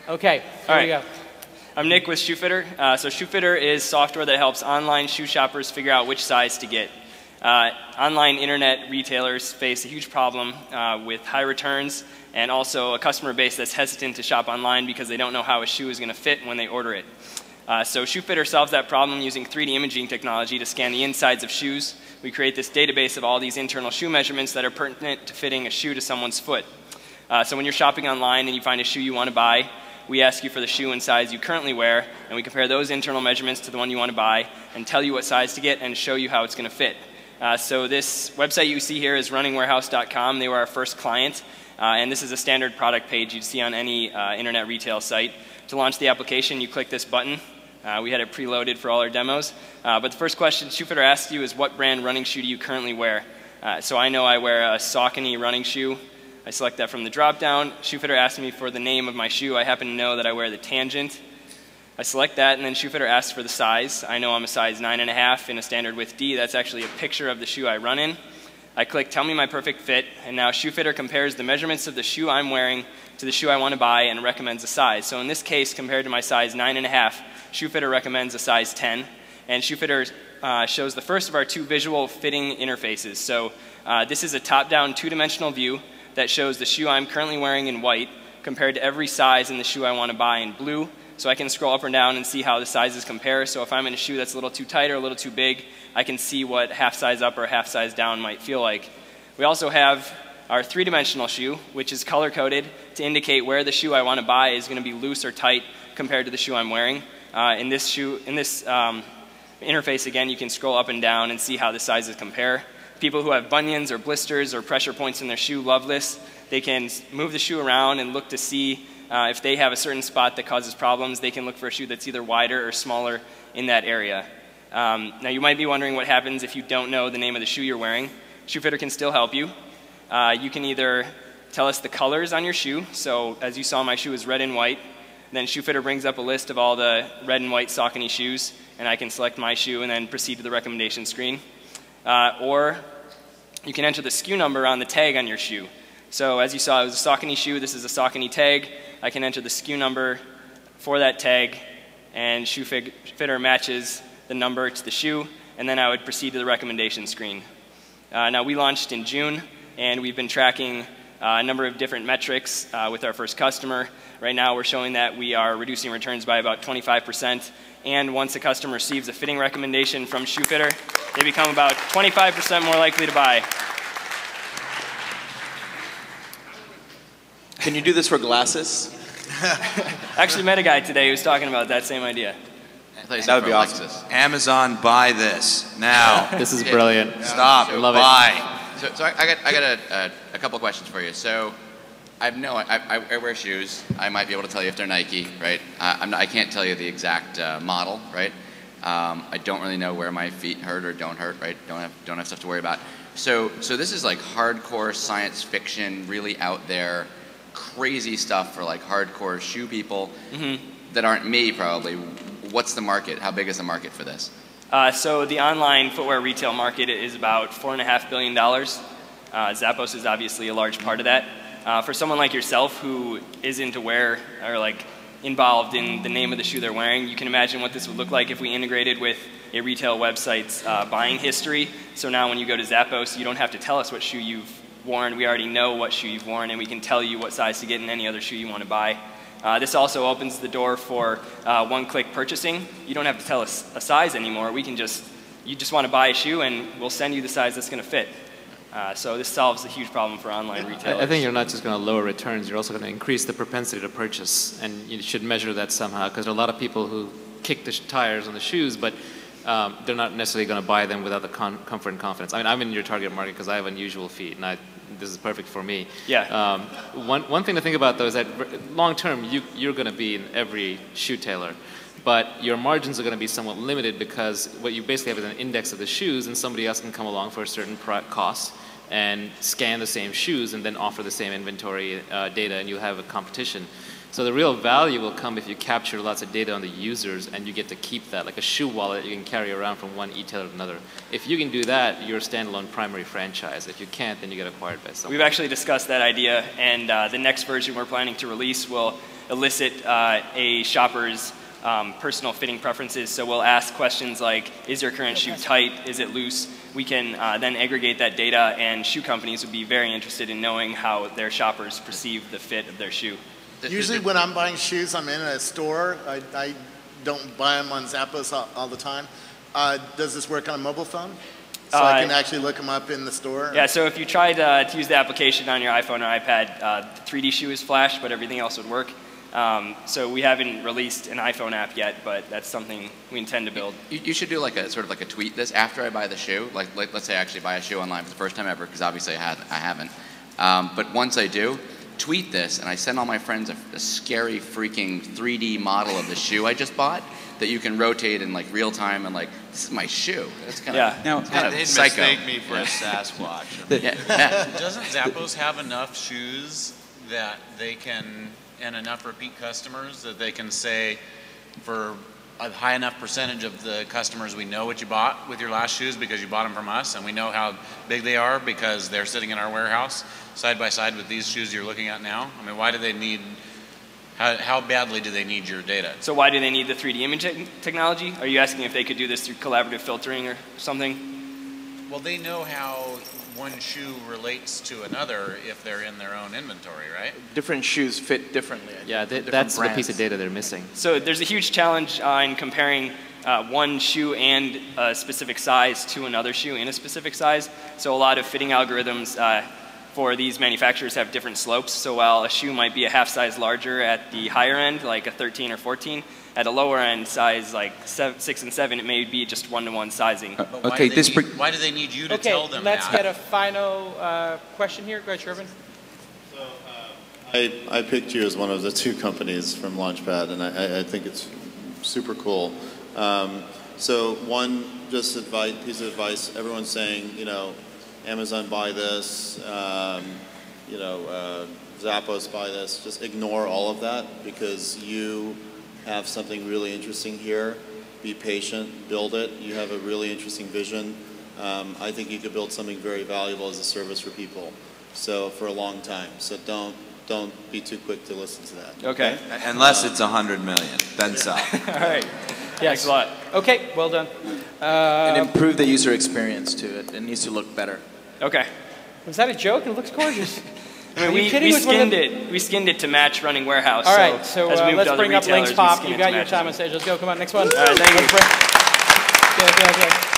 Okay, here we go. I'm Nick with Shoefitr. So Shoefitr is software that helps online shoe shoppers figure out which size to get. Online internet retailers face a huge problem with high returns and also a customer base that's hesitant to shop online because they don't know how a shoe is going to fit when they order it. So Shoefitr solves that problem using 3D imaging technology to scan the insides of shoes. We create this database of all these internal shoe measurements that are pertinent to fitting a shoe to someone's foot. So when you're shopping online and you find a shoe you want to buy, we ask you for the shoe and size you currently wear, and we compare those internal measurements to the one you want to buy and tell you what size to get and show you how it's going to fit. So this website you see here is runningwarehouse.com. They were our first client, and this is a standard product page you'd see on any internet retail site. To launch the application, you click this button. We had it preloaded for all our demos. But the first question Shoefitr asks you is, what brand running shoe do you currently wear? So I know I wear a Saucony running shoe. I select that from the drop-down. Shoefitr asks me for the name of my shoe. I happen to know that I wear the Tangent. I select that, and then Shoefitr asks for the size. I know I'm a size 9.5 in a standard width D. That's actually a picture of the shoe I run in. I click Tell Me My Perfect Fit, and now Shoefitr compares the measurements of the shoe I'm wearing to the shoe I want to buy and recommends a size. So in this case, compared to my size 9.5, Shoefitr recommends a size 10. And Shoefitr shows the first of our two visual fitting interfaces. So this is a top-down two-dimensional view that shows the shoe I'm currently wearing in white compared to every size in the shoe I want to buy in blue. So I can scroll up and down and see how the sizes compare. So if I'm in a shoe that's a little too tight or a little too big, I can see what half size up or half size down might feel like. We also have our three-dimensional shoe, which is color-coded to indicate where the shoe I want to buy is going to be loose or tight compared to the shoe I'm wearing. In this interface, again, you can scroll up and down and see how the sizes compare. People who have bunions or blisters or pressure points in their shoe love this. They can move the shoe around and look to see if they have a certain spot that causes problems. They can look for a shoe that's either wider or smaller in that area. Now you might be wondering what happens if you don't know the name of the shoe you're wearing. Shoefitr can still help you. You can either tell us the colors on your shoe. So as you saw, my shoe is red and white. Then Shoefitr brings up a list of all the red and white Saucony shoes, and I can select my shoe and then proceed to the recommendation screen. Or you can enter the SKU number on the tag on your shoe. So as you saw, it was a Saucony shoe. This is a Saucony tag. I can enter the SKU number for that tag, and Shoefitr matches the number to the shoe, and then I would proceed to the recommendation screen. Now we launched in June, and we've been tracking a number of different metrics with our first customer. Right now we're showing that we are reducing returns by about 25%, and once a customer receives a fitting recommendation from Shoefitr, they become about 25% more likely to buy. Can you do this for glasses? Actually met a guy today who was talking about that same idea. That would be awesome. Amazon, buy this now. This is brilliant. Stop. Love buy. it. So I got a couple of questions for you. So I wear shoes. I might be able to tell you if they're Nike, right? I can't tell you the exact model, right? I don't really know where my feet hurt or don't hurt, right? Don't have stuff to worry about. So this is like hardcore science fiction, really out there, crazy stuff for like hardcore shoe people that aren't me probably. What's the market? How big is the market for this? So the online footwear retail market is about $4.5 billion. Zappos is obviously a large part of that. For someone like yourself who is into wear or like involved in the name of the shoe they're wearing, you can imagine what this would look like if we integrated with a retail website's buying history. So now when you go to Zappos, you don't have to tell us what shoe you've worn. We already know what shoe you've worn, and we can tell you what size to get in any other shoe you want to buy. This also opens the door for one-click purchasing. You don't have to tell us a size anymore. You just want to buy a shoe, and we'll send you the size that's going to fit. So this solves a huge problem for online retailers. I think you're not just going to lower returns, you're also going to increase the propensity to purchase, and you should measure that somehow, because there are a lot of people who kick the tires on the shoes, but they're not necessarily going to buy them without the comfort and confidence. I mean, I'm in your target market because I have unusual feet, and this is perfect for me. Yeah. One thing to think about, though, is that long term, you're going to be in every shoe tailor. But your margins are going to be somewhat limited because what you basically have is an index of the shoes, and somebody else can come along for a certain cost and scan the same shoes and then offer the same inventory data, and you'll have a competition. So the real value will come if you capture lots of data on the users and you get to keep that, like a shoe wallet you can carry around from one e-tailer to another. If you can do that, you're a standalone primary franchise. If you can't, then you get acquired by someone. We've actually discussed that idea, and the next version we're planning to release will elicit a shopper's personal fitting preferences. So we'll ask questions like, is your current shoe tight? Is it loose? We can then aggregate that data, and shoe companies would be very interested in knowing how their shoppers perceive the fit of their shoe. Usually when I'm buying shoes, I'm in a store. I don't buy them on Zappos all the time. Does this work on a mobile phone? So I can actually look them up in the store? Yeah, so if you tried to use the application on your iPhone or iPad, the 3D shoe is flash, but everything else would work. So we haven't released an iPhone app yet, but that's something we intend to build. You should do like a sort of like a tweet this after I buy the shoe. Like let's say I actually buy a shoe online for the first time ever, because obviously I haven't. But once I do, tweet this, and I send all my friends a scary freaking 3D model of the shoe I just bought that you can rotate in like real time, and like, this is my shoe. That's kind of They'd psycho. mistake me for a Sasquatch. Doesn't Zappos have enough shoes that they can, and enough repeat customers that they can say, for a high enough percentage of the customers, we know what you bought with your last shoes because you bought them from us, and we know how big they are because they're sitting in our warehouse side by side with these shoes you're looking at now? I mean, why do they need, how badly do they need your data? So why do they need the 3D imaging technology? Are you asking if they could do this through collaborative filtering or something? Well, they know how one shoe relates to another if they're in their own inventory, right? Different shoes fit differently. Yeah, that's the piece of data they're missing. So there's a huge challenge in comparing one shoe and a specific size to another shoe in a specific size. So a lot of fitting algorithms for these manufacturers have different slopes. So while a shoe might be a half size larger at the higher end, like a 13 or 14, at a lower end size like 6 and 7, it may be just one-to-one sizing. Okay, why do they need you to tell them let's that? get a final question here. Go ahead, Shervin. So I picked you as one of the 2 companies from Launchpad, and I think it's super cool. So one piece of advice, everyone's saying, you know, Amazon buy this, you know, Zappos buy this. Just ignore all of that, because you have something really interesting here. Be patient, build it. You have a really interesting vision. I think you could build something very valuable as a service for people. So for a long time. So don't be too quick to listen to that. Okay. Unless it's 100 million, then sell. All right. Thanks a lot. Okay, well done. And improve the user experience to it. It needs to look better. Okay. Was that a joke? It looks gorgeous. I mean, we skinned it to match running warehouse. All right, so as we moved let's to other bring up retailers, Links Pop. we skinned You've it to got your match. time on stage. Let's go. Come on, next one. All right, thank you. Okay.